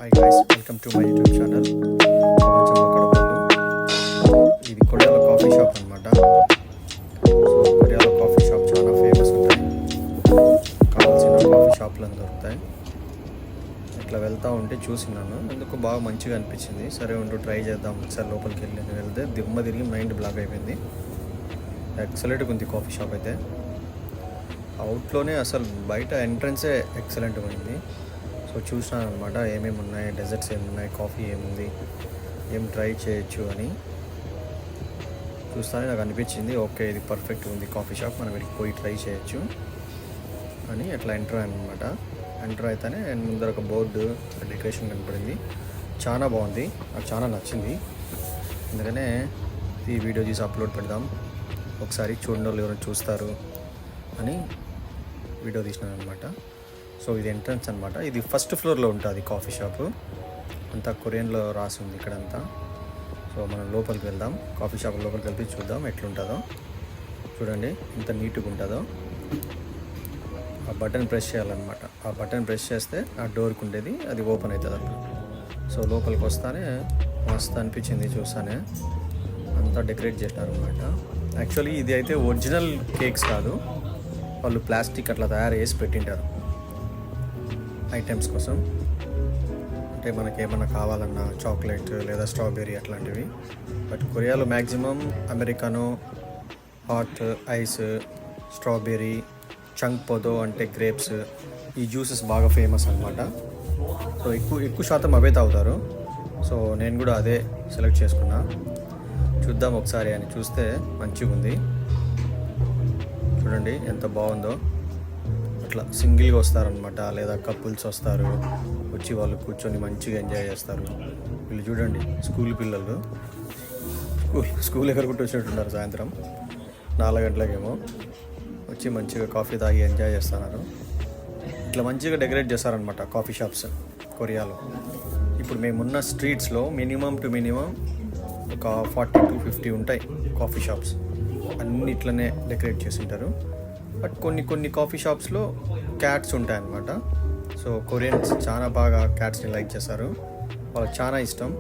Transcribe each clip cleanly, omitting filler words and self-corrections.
Hi guys, welcome to my YouTube channel. ప్రపంచంలో కడపల్లు. ఇది కొరియాలో కాఫీ షాప్ అనమాట. సో కొరియాలో కాఫీ షాప్ చాలా ఫేమస్ ఉంటాయి. కావాల్సిన కాఫీ షాప్లను దొరుకుతాయి. ఇట్లా వెళ్తూ ఉంటే చూసినాను, ఎందుకు బాగా మంచిగా అనిపించింది. సరే ఉంటూ ట్రై చేద్దాం ఒకసారి. లోపలికి వెళ్తే దిమ్మ తిరిగి మైండ్ బ్లాక్ అయిపోయింది. ఎక్సలెంట్గా ఉంది కాఫీ షాప్ అయితే. అవుట్లోనే అసలు బయట ఎంట్రన్సే ఎక్సలెంట్గా ఉంది. సో చూసినాను అనమాట ఏమేమి ఉన్నాయి, డెజర్ట్స్ ఏమున్నాయి, కాఫీ ఏముంది, ఏం ట్రై చేయొచ్చు అని చూస్తానే నాకు అనిపించింది, ఓకే ఇది పర్ఫెక్ట్ ఉంది కాఫీ షాప్, మనం వీటికి పోయి ట్రై చేయొచ్చు అని అట్లా ఎంటర్ అనమాట. ఎంటర్ అయితేనే ముందర ఒక బోర్డు డెకరేషన్ కనపడింది, చాలా బాగుంది, నాకు చాలా నచ్చింది. అందుకనే ఈ వీడియో తీసి అప్లోడ్ పెడదాం, ఒకసారి చూడండి వాళ్ళు ఎవరైనా చూస్తారు అని వీడియో తీసినాను అనమాట. సో ఇది ఎంట్రన్స్ అనమాట. ఇది ఫస్ట్ ఫ్లోర్లో ఉంటుంది కాఫీ షాపు, అంతా కొరియన్లో రాసి ఉంది ఇక్కడంతా. సో మనం లోపలికి వెళ్దాం, కాఫీ షాప్ లోపలికి వెళ్తే చూద్దాం ఎట్లుంటుందో. చూడండి ఎంత నీట్గా ఉంటుందో. ఆ బటన్ ప్రెస్ చేయాలన్నమాట. ఆ బటన్ ప్రెస్ చేస్తే ఆ డోర్కి ఉండేది అది ఓపెన్ అవుతుంది అప్పుడు. సో లోపలికి వస్తానే మస్తు అనిపించింది, చూస్తానే అంతా డెకరేట్ చేసినారనమాట. యాక్చువల్లీ ఇది అయితే ఒరిజినల్ కేక్స్ కాదు, వాళ్ళు ప్లాస్టిక్ అట్లా తయారు చేసి పెట్టింటారు ఐటమ్స్ కోసం. అంటే మనకి ఏమన్నా కావాలన్నా చాక్లెట్ లేదా స్ట్రాబెర్రీ అట్లాంటివి. బట్ కొరియాలో maximum Americano, hot ice, strawberry, chunk పొదో అంటే గ్రేప్స్, ఈ జ్యూసెస్ బాగా ఫేమస్ అనమాట. సో ఎక్కువ శాతం అవే తాగుతారు. సో నేను కూడా అదే సెలెక్ట్ చేసుకున్నా. చూద్దాం ఒకసారి అని చూస్తే మంచిగా ఉంది. చూడండి ఎంత బాగుందో. అట్లా సింగిల్గా వస్తారనమాట, లేదా కపుల్స్ వస్తారు, వచ్చి వాళ్ళు కూర్చొని మంచిగా ఎంజాయ్ చేస్తారు. వీళ్ళు చూడండి స్కూల్ పిల్లలు, స్కూల్ ఎక్కడికి వచ్చినట్టున్నారు. సాయంత్రం 4 గంటలకేమో వచ్చి మంచిగా కాఫీ తాగి ఎంజాయ్ చేస్తున్నారు. ఇట్లా మంచిగా డెకరేట్ చేస్తారనమాట కాఫీ షాప్స్ కొరియాలో. ఇప్పుడు మేమున్న స్ట్రీట్స్లో మినిమం టు మినిమం ఒక 40 to 50 ఉంటాయి కాఫీ షాప్స్. అన్ని ఇట్లనే డెకరేట్ చేసి ఉంటారు. బట్ కొన్ని కాఫీ షాప్స్లో క్యాట్స్ ఉంటాయన్నమాట. సో కొరియన్స్ చాలా బాగా క్యాట్స్ని లైక్ చేస్తారు, వాళ్ళకి చాలా ఇష్టం.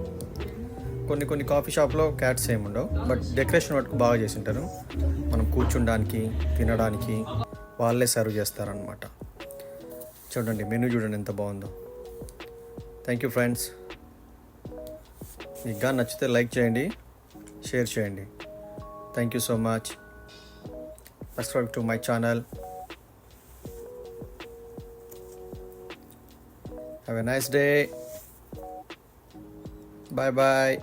కొన్ని కాఫీ షాప్లో క్యాట్స్ ఏమి ఉండవు, బట్ డెకరేషన్ మటుకు బాగా చేసి ఉంటారు. మనం కూర్చుండానికి, తినడానికి వాళ్ళే సర్వ్ చేస్తారనమాట. చూడండి మెనూ చూడండి ఎంత బాగుందో. Thank you friends. మీకు కానీ నచ్చితే లైక్ చేయండి, షేర్ చేయండి. Thank you so much. Subscribe to my channel. Have a nice day. Bye bye.